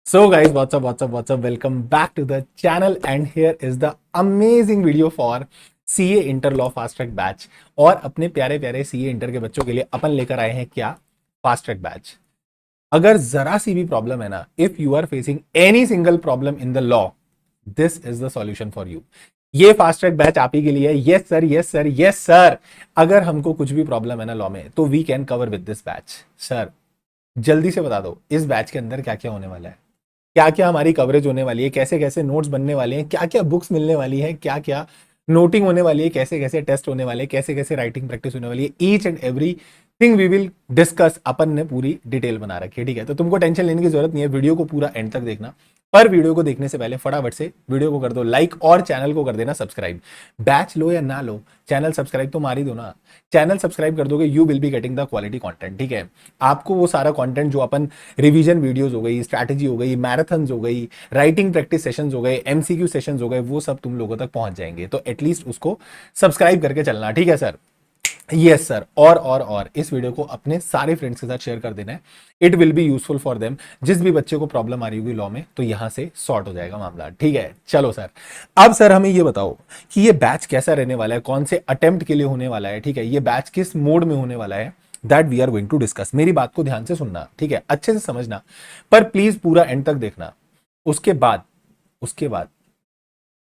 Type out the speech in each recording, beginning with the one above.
So guys, what's up? Welcome back to the channel and here is the amazing video for CA Inter Law Fast Track Batch। और अपने प्यारे प्यारे CA Inter के बच्चों के लिए अपन लेकर आए हैं क्या? Fast track batch. अगर जरा सी भी प्रॉब्लम है ना, if you are facing any single problem in the law, this is the solution for you. ये फास्ट ट्रैक बैच आप ही के लिए है। Yes sir, yes sir, yes sir. अगर हमको कुछ भी प्रॉब्लम है ना लॉ में, तो we can cover with this batch. Sir जल्दी से बता दो इस बैच के अंदर क्या क्या होने वाला है, क्या क्या हमारी कवरेज होने वाली है, कैसे कैसे नोट्स बनने वाले हैं, क्या क्या बुक्स मिलने वाली है, क्या क्या नोटिंग होने वाली है, कैसे कैसे टेस्ट होने वाले हैं, कैसे कैसे राइटिंग प्रैक्टिस होने वाली है। Each and every thing we will discuss. अपन ने पूरी डिटेल बना रखी है, ठीक है। तो तुमको टेंशन लेने की जरूरत नहीं है, वीडियो को पूरा एंड तक देखना। पर वीडियो को देखने से पहले फटाफट से वीडियो को कर दो लाइक और चैनल को कर देना सब्सक्राइब। बैच लो या ना लो, चैनल सब्सक्राइब तो मार ही दो ना। चैनल सब्सक्राइब कर दोगे, you will be getting the quality content, ठीक है। आपको वो सारा कंटेंट जो अपन रिवीजन वीडियोस हो गई, स्ट्रैटेजी हो गई, मैराथन्स हो गई, राइटिंग प्रैक्टिस सेशंस हो गए, एमसीक्यू सेशंस हो गए, वो सब तुम लोगों तक पहुंच जाएंगे। तो एटलीस्ट उसको सब्सक्राइब करके चलना, ठीक है सर। Yes sir. और इस वीडियो को अपने सारे फ्रेंड्स के साथ शेयर कर देना है। It will be useful for them. जिस भी बच्चे को प्रॉब्लम आ रही होगी लॉ में, तो यहां से सॉर्ट हो जाएगा मामला, ठीक है। चलो सर, अब सर हमें ये बताओ कि ये बैच कैसा रहने वाला है, कौन से अटेम्प्ट के लिए होने वाला है, ठीक है। ये बैच किस मोड में होने वाला है, that we are going to discuss. मेरी बात को ध्यान से सुनना, ठीक है, अच्छे से समझना, पर प्लीज पूरा एंड तक देखना। उसके बाद उसके बाद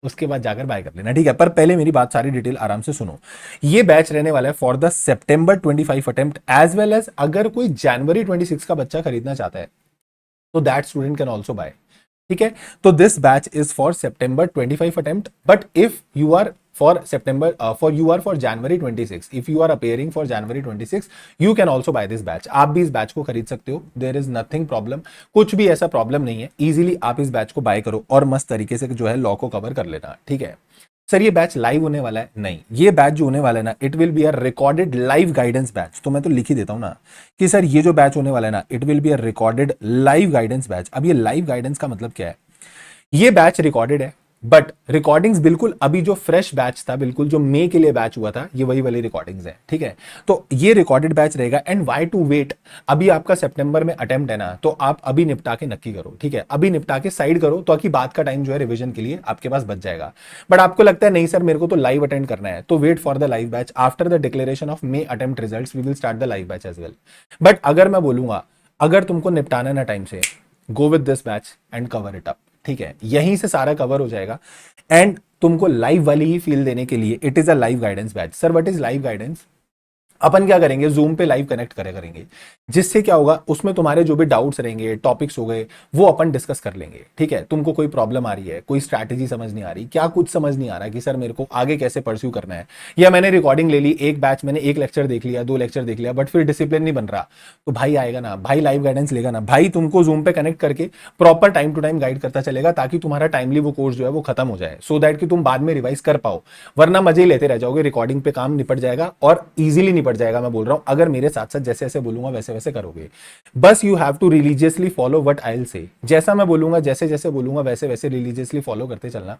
उसके बाद जाकर बाय कर लेना, ठीक है। पर पहले मेरी बात सारी डिटेल आराम से सुनो। ये बैच रहने वाला है for the September 25 attempt as well as अगर कोई जनवरी 26 का बच्चा खरीदना चाहता है तो that student can also buy, ठीक है। तो this batch is for September 25 attempt, but if you are for September for January 26, if you are appearing for January 26, you can also buy this batch. आप भी इस batch को खरीद सकते हो, देयर इज नथिंग प्रॉब्लम। कुछ भी ऐसा प्रॉब्लम नहीं है, इजीली आप इस बैच को बाय करो और मस्त तरीके से जो है लॉ को कवर कर लेना, ठीक है। सर ये बैच लाइव होने वाला है? नहीं, ये बैच जो होने वाला है ना, it will be a recorded live guidance batch. तो मैं तो लिख ही देता हूं ना कि सर ये जो बैच होने वाला है ना, it will be a recorded live guidance batch. अब ये लाइव गाइडेंस का मतलब क्या है? ये बैच रिकॉर्डेड है, बट रिकॉर्डिंग्स बिल्कुल अभी जो फ्रेश बैच था, बिल्कुल जो मई के लिए बैच हुआ था, ये वही वाली रिकॉर्डिंग्स है, ठीक है। तो ये रिकॉर्डेड बैच रहेगा। And why to wait? अभी आपका सितंबर में अटेम्प्ट है ना, तो आप अभी निपटा के नक्की करो, ठीक है। अभी निपटा के साइड करो, तो कि बाद का टाइम जो है रिवीजन के लिए आपके पास बच जाएगा। बट आपको लगता है नहीं सर मेरे को तो लाइव अटेंड करना है, तो wait for the live batch. After the declaration of May attempt results we will start the live batch as well. But अगर मैं बोलूंगा, अगर तुमको निपटाना है ना टाइम से, go with this batch and cover it up, ठीक है। यहीं से सारा कवर हो जाएगा। एंड तुमको लाइव वाली ही फील देने के लिए it is a live guidance batch. Sir what is live guidance? अपन क्या करेंगे, जूम पे लाइव कनेक्ट करेंगे, जिससे क्या होगा, उसमें तुम्हारे जो भी डाउट्स रहेंगे, टॉपिक्स हो गए, वो अपन डिस्कस कर लेंगे, ठीक है। तुमको कोई प्रॉब्लम आ रही है, कोई स्ट्रैटेजी समझ नहीं आ रही, क्या कुछ समझ नहीं आ रहा कि सर मेरे को आगे कैसे परस्यू करना है, या मैंने रिकॉर्डिंग ले ली, एक बैच मैंने एक लेक्चर देख लिया, दो लेक्चर देख लिया, बट फिर डिसिप्लिन नहीं बन रहा, तो भाई आएगा ना, भाई लाइव गाइडेंस लेगा ना, भाई तुमको जूम पे कनेक्ट करके proper time to time guide करता चलेगा, ताकि तुम्हारा टाइमली वो कोर्स जो है वो खत्म हो जाए, सो दैट कि तुम बाद में रिवाइज कर पाओ। वरना मजे ही लेते रह जाओगे, रिकॉर्डिंग पे काम निपट जाएगा और इजीली निपट जाएगा। मैं बोल रहा हूं, अगर मेरे साथ साथ जैसे जैसे बोलूंगा वैसे वैसे करोगे। बस you have to religiously follow what I will say. जैसा मैं बोलूंगा, जैसे जैसे बोलूंगा वैसे वैसे रिलीजियसली फॉलो करते चलना,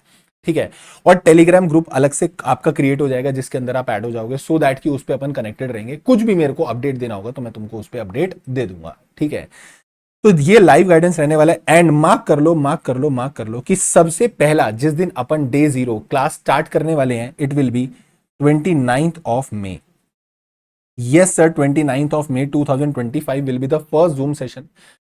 ठीक है। और टेलीग्राम ग्रुप अलग से आपका क्रिएट हो जाएगा, जिसके अंदर आप ऐड हो जाओगे, सो दैट कि उस पर अपन कनेक्टेड रहेंगे। कुछ भी मेरे को अपडेट देना होगा तो मैं तुमको उस पर अपडेट दे दूंगा, ठीक है। तो ये लाइव गाइडेंस रहने वाला है। एंड मार्क कर लो, मार्क कर लो, मार्क कर लो कि सबसे पहला जिस दिन अपन डे 0 क्लास स्टार्ट करने वाले हैं, it will be 29th of May. Yes sir, 29th of May 2025 will be the first Zoom session.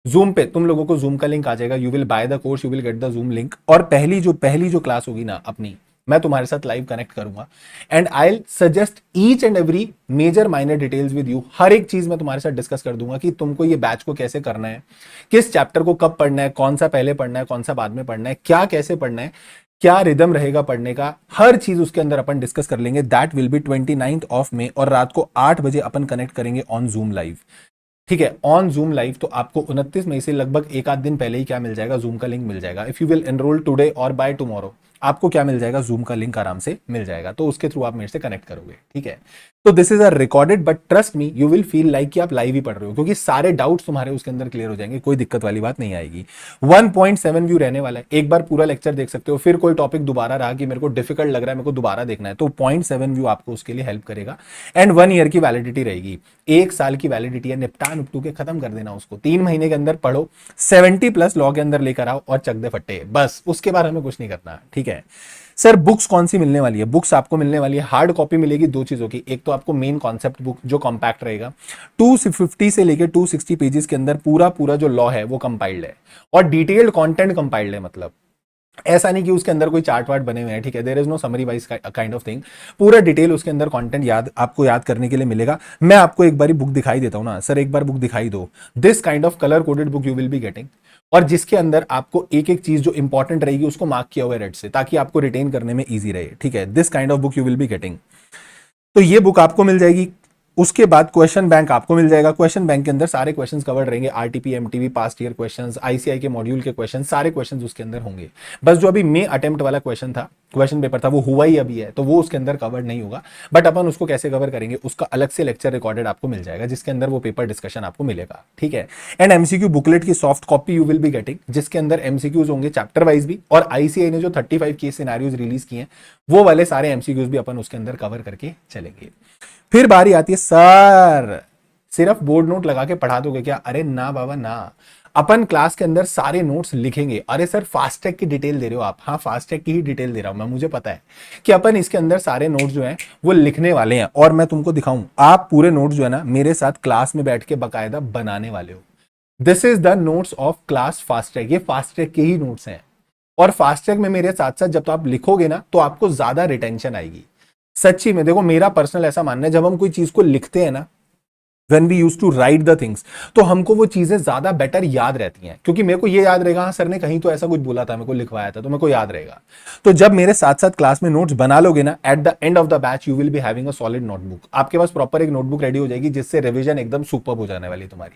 Zoom पे तुम लोगों को Zoom का लिंक आ जाएगा, you will buy the course, you will get the Zoom link। और पहली जो class होगी ना अपनी, मैं तुम्हारे साथ लाइव कनेक्ट करूंगा and I suggest each and every major minor details with you. हर एक चीज मैं तुम्हारे साथ डिस्कस कर दूंगा कि तुमको ये बैच को कैसे करना है, किस चैप्टर को कब पढ़ना है, कौन सा पहले पढ़ना है, कौन सा बाद में पढ़ना है, क्या कैसे पढ़ना है, क्या रिदम रहेगा पढ़ने का, हर चीज उसके अंदर अपन डिस्कस कर लेंगे। That will be 29th of May और रात को 8 बजे अपन कनेक्ट करेंगे ऑन जूम लाइव, ठीक है, ऑन जूम लाइव। तो आपको 29 मई से लगभग एक आध दिन पहले ही क्या मिल जाएगा, जूम का लिंक मिल जाएगा। If you will enrol today और बाय टुमारो, आपको क्या मिल जाएगा, जूम का लिंक आराम से मिल जाएगा, तो उसके थ्रू आप मेरे से कनेक्ट करोगे, ठीक है। तो this is a recorded, but trust me you will feel like कि आप लाइव ही पढ़ रहे हो, क्योंकि सारे डाउट्स तुम्हारे उसके अंदर क्लियर हो जाएंगे, कोई दिक्कत वाली बात नहीं आएगी। 1.7 व्यू रहने वाला है, एक बार पूरा लेक्चर देख सकते हो, फिर कोई टॉपिक दोबारा रहा कि मेरे को डिफिकल्ट लग रहा है, मेरे को दोबारा देखना है, तो 0.7 व्यू आपको उसके लिए हेल्प करेगा। एंड 1 ईयर की वैलिडिटी रहेगी, 1 साल की वैलिडिटी है, निपटा नुपटू के खत्म कर देना उसको, 3 महीने के अंदर पढ़ो, 70+ लॉ के अंदर लेकर आओ और चक दे फट्टे, बस उसके बाद हमें कुछ नहीं करना, ठीक है। सर बुक्स कौन सी मिलने वाली है, बुक्स आपको मिलने वाली है, हार्ड कॉपी मिलेगी 2 चीजों की, एक तो आपको मेन कॉन्सेप्ट बुक जो कॉम्पैक्ट रहेगा, 250 से लेकर 260 पेजेस के अंदर पूरा पूरा जो लॉ है वो कंपाइल्ड है, और डिटेल्ड कंटेंट कंपाइल्ड है, मतलब ऐसा नहीं कि उसके अंदर कोई चार्ट वार्ट बने हुए हैं, ठीक है, there is no summary wise kind of thing, पूरा डिटेल उसके अंदर कंटेंट आपको याद करने के लिए मिलेगा। मैं आपको एक बारी बुक दिखाई देता हूं ना सर, एक बार बुक दिखाई दो, this kind of colour coded book you will be getting, और जिसके अंदर आपको एक एक चीज जो इंपॉर्टेंट रहेगी उसको मार्क किया हुआ है रेड से, ताकि आपको रिटेन करने में ईजी रहे, ठीक है, this kind of book you will be getting. तो ये बुक आपको मिल जाएगी। उसके बाद क्वेश्चन बैंक आपको मिल जाएगा, क्वेश्चन बैंक के अंदर सारे क्वेश्चंस कवर्ड रहेंगे, RTP, MTV, past year questions, ICI के मॉड्यूल के क्वेश्चन, सारे क्वेश्चंस उसके अंदर होंगे। बस जो अभी मे अटेम्प्ट वाला क्वेश्चन पेपर था वो हुआ ही अभी है, तो वो उसके अंदर कवर्ड नहीं होगा, बट अपन उसको कैसे कवर करेंगे उसका अलग से लेक्चर रिकॉर्डेड आपको मिल जाएगा, जिसके अंदर वो पेपर डिस्कशन आपको मिलेगा, ठीक है। एंड एमसीक्यू बुकलेट की soft copy you will be getting, जिसके अंदर एमसीक्यूज होंगे चैप्टर वाइज भी, और आईसीआई ने जो 35 केस सिनेरियोज रिलीज किए हैं वो वाले सारे एमसीक्यूज भी अपन उसके अंदर कवर करके चलेंगे। फिर बारी आती है, सर सिर्फ बोर्ड नोट लगा के पढ़ा दोगे क्या, अरे ना बाबा ना, अपन क्लास के अंदर सारे नोट्स लिखेंगे। अरे सर फास्टैग की डिटेल दे रहे हो आप, हाँ फास्टैग की ही डिटेल दे रहा हूं मैं, मुझे पता है कि अपन इसके अंदर सारे नोट्स जो हैं वो लिखने वाले हैं, और मैं तुमको दिखाऊं, आप पूरे नोट्स जो है ना मेरे साथ क्लास में बैठ के बकायदा बनाने वाले हो। This is the notes of class FASTag, ये फास्टैग के ही नोट्स हैं, और फास्टैग में मेरे साथ साथ जब तो आप लिखोगे ना तो आपको ज्यादा रिटेंशन आएगी। सच्ची में देखो, मेरा पर्सनल ऐसा मानना है, जब हम कोई चीज को लिखते हैं ना, when we used to write the things, तो हमको वो चीजें ज्यादा बेटर याद रहती हैं, क्योंकि मेरे को ये याद रहेगा, हाँ सर ने कहीं तो ऐसा कुछ बोला था, मेरे को लिखवाया था, तो मेरे को याद रहेगा। तो जब मेरे साथ साथ क्लास में नोट्स बना लोगे ना, at the end of the batch you will be having a solid notebook, आपके पास प्रॉपर एक नोटबुक रेडी हो जाएगी, जिससे रिवीजन एकदम सुपर हो जाने वाली तुम्हारी।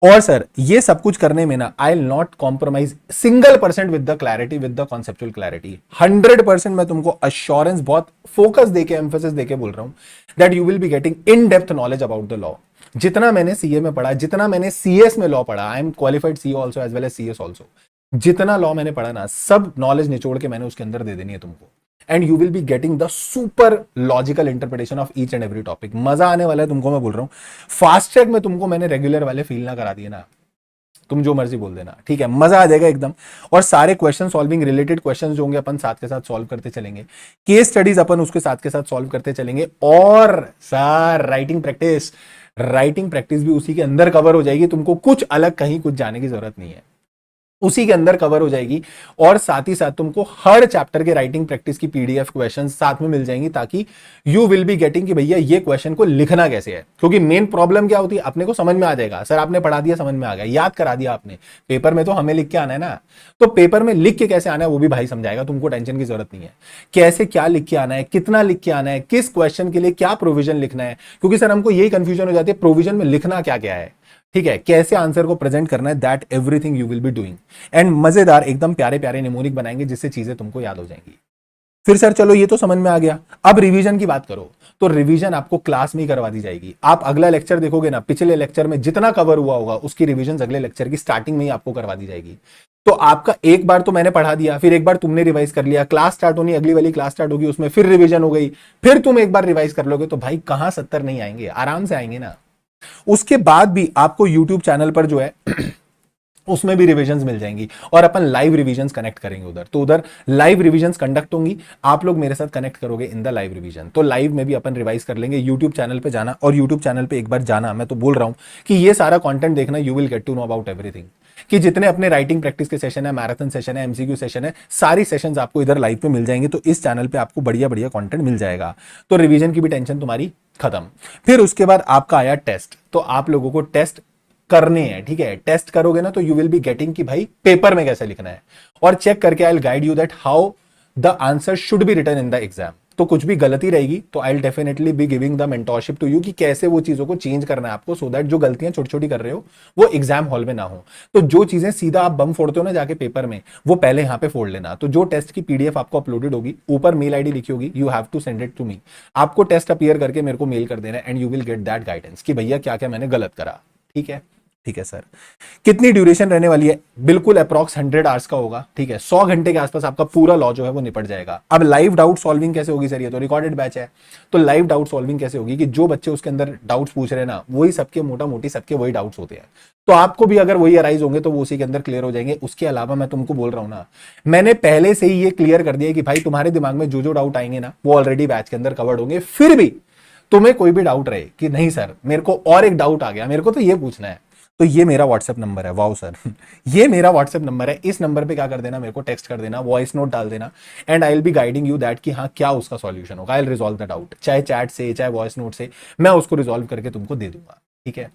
और सर ये सब कुछ करने में ना I will not compromise single% with the clarity, with the conceptual clarity, 100% मैं तुमको अश्योरेंस बहुत फोकस देके, एम्फेसिस देके बोल रहा हूं that you will be getting in depth knowledge about the law. जितना मैंने सीए में पढ़ा, जितना मैंने सीएस में लॉ पढ़ा, I am qualified CA also as well as CS also, जितना लॉ मैंने पढ़ा ना, सब नॉलेज निचोड़ के मैंने उसके अंदर दे देनी है तुमको, and you will be getting the super logical interpretation of each and every topic. मजा आने वाला है तुमको, मैं बोल रहा हूं। फास्ट ट्रैक में तुमको मैंने रेगुलर वाले फील ना करा दिए ना, तुम जो मर्जी बोल देना, ठीक है, मजा आ जाएगा एकदम। और सारे क्वेश्चन सॉल्विंग रिलेटेड क्वेश्चंस जो होंगे अपन साथ के साथ सॉल्व करते चलेंगे, केस स्टडीज अपन उसके साथ के साथ सॉल्व करते चलेंगे, और सर राइटिंग प्रैक्टिस भी उसी के अंदर कवर हो जाएगी, तुमको कुछ अलग कहीं कुछ जाने की जरूरत नहीं है, उसी के अंदर कवर हो जाएगी। और साथ ही साथ तुमको हर चैप्टर के राइटिंग प्रैक्टिस की पीडीएफ क्वेश्चंस साथ में मिल जाएंगी, ताकि यू विल बी गेटिंग कि भैया ये क्वेश्चन को लिखना कैसे है, क्योंकि मेन प्रॉब्लम क्या होती है, अपने को समझ में आ जाएगा, सर आपने पढ़ा दिया समझ में आ गया, याद करा दिया आपने, पेपर में तो हमें लिख के आना है ना, तो पेपर में लिख के कैसे आना है वो भी भाई समझाएगा, तुमको टेंशन की जरूरत नहीं है, कैसे क्या लिख के आना है, कितना लिख के आना है, किस क्वेश्चन के लिए क्या प्रोविजन लिखना है, क्योंकि सर हमको यही कंफ्यूजन हो जाती है प्रोविजन में लिखना क्या क्या है, ठीक है, कैसे आंसर को प्रेजेंट करना है, that everything you will be doing, and मजेदार एकदम प्यारे प्यारे निमोनिक बनाएंगे, जिससे चीजें तुमको याद हो जाएंगी। फिर सर चलो ये तो समझ में आ गया, अब रिवीजन की बात करो, तो रिवीजन आपको क्लास में ही करवा दी जाएगी। आप अगला लेक्चर देखोगे ना, पिछले लेक्चर में जितना कवर हुआ होगा उसकी रिवीजन अगले लेक्चर की स्टार्टिंग में ही आपको करवा दी जाएगी। तो आपका एक बार तो मैंने पढ़ा दिया, फिर एक बार तुमने रिवाइज कर लिया, क्लास स्टार्ट होनी, अगली वाली क्लास स्टार्ट होगी, उसमें फिर रिवीजन हो गई, फिर तुम एक बार रिवाइज कर लोगे, तो भाई कहां 70 नहीं आएंगे, आराम से आएंगे ना। उसके बाद भी आपको YouTube चैनल पर जो है उसमें भी रिवीजंस मिल जाएंगी, और अपन लाइव रिवीजंस कनेक्ट करेंगे उधर, तो उधर लाइव रिवीजंस कंडक्ट होंगी, आप लोग मेरे साथ कनेक्ट करोगे इन द लाइव रिवीजन, तो लाइव में भी अपन रिवाइज कर लेंगे। YouTube चैनल पे जाना, और YouTube चैनल पे एक बार जाना, मैं तो बोल रहा हूं कि ये सारा कंटेंट देखना, you will get to know about everything, कि जितने अपने राइटिंग प्रैक्टिस के सेशन है, मैराथन सेशन है, एमसीक्यू सेशन है, सारी सेशंस आपको इधर लाइव पे मिल जाएंगे, तो इस चैनल पे आपको बढ़िया बढ़िया कंटेंट मिल जाएगा, तो रिवीजन की भी टेंशन तुम्हारी खत्म। फिर उसके बाद आपका आया टेस्ट, तो आप लोगों को टेस्ट करने हैं, ठीक है, टेस्ट करोगे ना तो यू विल बी गेटिंग कि भाई पेपर में कैसे लिखना है, और चेक करके I will guide you that how the answer should be written in the exam. तो कुछ भी गलती रहेगी तो I will definitely be giving the mentorship to you कि कैसे वो चीजों को चेंज करना है आपको, सो दैट जो गलतियां छोटी छोटी कर रहे हो वो एग्जाम हॉल में ना हो। तो जो चीजें सीधा आप बम फोड़ते हो ना जाके पेपर में, वो पहले यहां पे फोड़ लेना। तो जो टेस्ट की पीडीएफ आपको अपलोडेड होगी, ऊपर मेल आईडी लिखी होगी, you have to send it to me. आपको टेस्ट अपीयर करके मेरे को मेल कर देना and you will get that guidance कि भैया क्या क्या मैंने गलत करा। ठीक है, ठीक है सर। कितनी ड्यूरेशन रहने वाली है? बिल्कुल अप्रॉक्स 100 आवर्स का होगा। ठीक है, 100 घंटे के आसपास आपका पूरा लॉ जो है वो निपट जाएगा। अब लाइव डाउट सॉल्विंग कैसे होगी सर? ये तो रिकॉर्डेड बैच है, तो लाइव डाउट सॉल्विंग कैसे होगी कि जो बच्चे उसके अंदर डाउट्स पूछ रहे हैं ना, वही सबके मोटा मोटी सबके वही डाउट्स होते हैं। तो आपको भी अगर वही अराइज होंगे तो वो उसी के अंदर क्लियर हो जाएंगे। उसके अलावा मैं तुमको बोल रहा हूं ना, मैंने पहले से ही ये क्लियर कर दिया कि भाई तुम्हारे दिमाग में जो जो डाउट आएंगे ना, वो ऑलरेडी बैच के अंदर कवर्ड होंगे। फिर भी तुम्हें कोई भी डाउट रहे कि नहीं सर मेरे को और एक डाउट आ गया, मेरे को तो ये पूछना है, तो ये मेरा व्हाट्सएप नंबर है। वाओ सर ये मेरा व्हाट्सएप नंबर है। इस नंबर पे क्या कर देना, मेरे को टेक्स्ट कर देना, वॉइस नोट डाल देना and I will be guiding you that कि हाँ क्या उसका सॉल्यूशन होगा। I will resolve the doubt, चाहे चैट से चाहे वॉइस नोट से, मैं उसको रिजॉल्व करके तुमको दे दूंगा। ठीक है,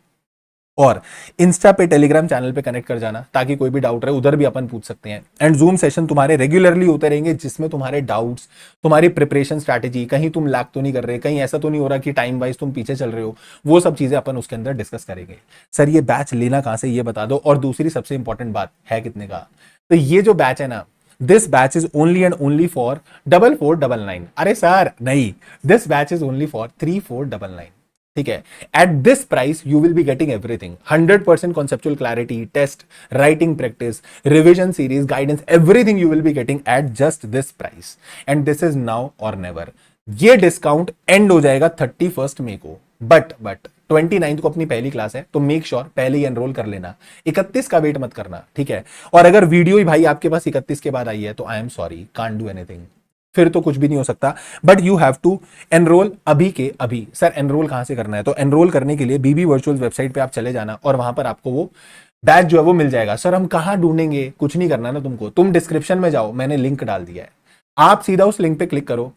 और इंस्टा पे टेलीग्राम चैनल पे कनेक्ट कर जाना ताकि कोई भी डाउट रहे उधर भी अपन पूछ सकते हैं। एंड जूम सेशन तुम्हारे रेगुलरली होते रहेंगे जिसमें तुम्हारे डाउट्स, तुम्हारी प्रिपरेशन स्ट्रैटेजी, कहीं तुम लैग तो नहीं कर रहे, कहीं ऐसा तो नहीं हो रहा कि टाइम वाइज तुम पीछे चल रहे हो, वो सब चीजें अपन उसके अंदर डिस्कस करेंगे। सर ये बैच लेना कहां से, ये बता दो। और दूसरी सबसे इंपॉर्टेंट बात है कितने का, तो ये जो बैच है ना, this batch is only and only for 4499। अरे सर नहीं, this batch is only for 3499। ठीक है, at this price you will be getting everything, 100% conceptual clarity, test, writing practice, revision series, guidance, everything you will be getting at just this price. And this is now और never. ये discount end हो जाएगा 31 मई को, but 29 को अपनी पहली class है, तो मेक श्योर पहले ही एनरोल कर लेना। 31 का वेट मत करना। ठीक है, और अगर वीडियो ही भाई आपके पास 31 के बाद आई है तो I am sorry, can't do anything, फिर तो कुछ भी नहीं हो सकता। But you have to enroll अभी के अभी। सर एनरोल कहां से करना है? तो एनरोल करने के लिए बीबी वर्चुअल वेबसाइट पे आप चले जाना और वहां पर आपको वो बैच जो है वो मिल जाएगा। सर हम कहां ढूंढेंगे? कुछ नहीं करना ना तुमको, तुम डिस्क्रिप्शन में जाओ, मैंने लिंक डाल दिया है, आप सीधा उस लिंक पे क्लिक करो,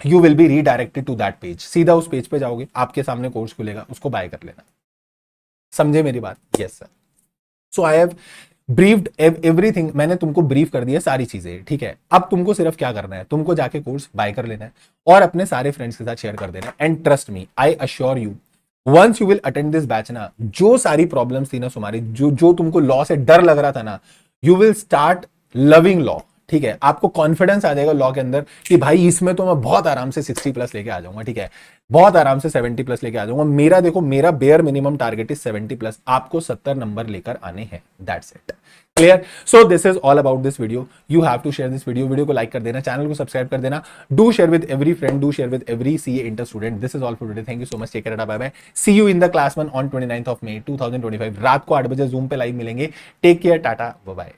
you will be redirected to that page. सीधा उस पेज पे जाओगे, आपके सामने कोर्स खुलेगा, उसको बाय कर लेना। समझे मेरी बात? Yes sir. So I have briefed everything, मैंने तुमको ब्रीफ कर दिया सारी चीजें। ठीक है, अब तुमको सिर्फ क्या करना है, तुमको जाके कोर्स बाय कर लेना है और अपने सारे फ्रेंड्स के साथ शेयर कर देना। And trust me, I assure you, once you will attend this batch ना, जो सारी प्रॉब्लम्स थी ना तुम्हारी, जो तुमको लॉ से डर लग रहा था ना, you will start loving law. ठीक है, आपको कॉन्फिडेंस आ जाएगा लॉ के अंदर कि भाई इसमें तो मैं बहुत आराम से 60+ लेके आ जाऊंगा। ठीक है, बहुत आराम से 70+ लेके आ जाऊंगा। मेरा देखो, मेरा बेयर मिनिमम टारगेट इज 70+, आपको 70 नंबर लेकर आने हैं। That's it, clear? So this is all about this video. You have to share this video को लाइक कर देना, चैनल को सब्सक्राइब कर देना, do share with every friend, do share with every CA inter student. This is all for today, thank you so much, take care, bye bye, see you in the class 1 on 29th of May 2025। रात को 8 बजे zoom पे live मिलेंगे। Take care, tata, bye bye.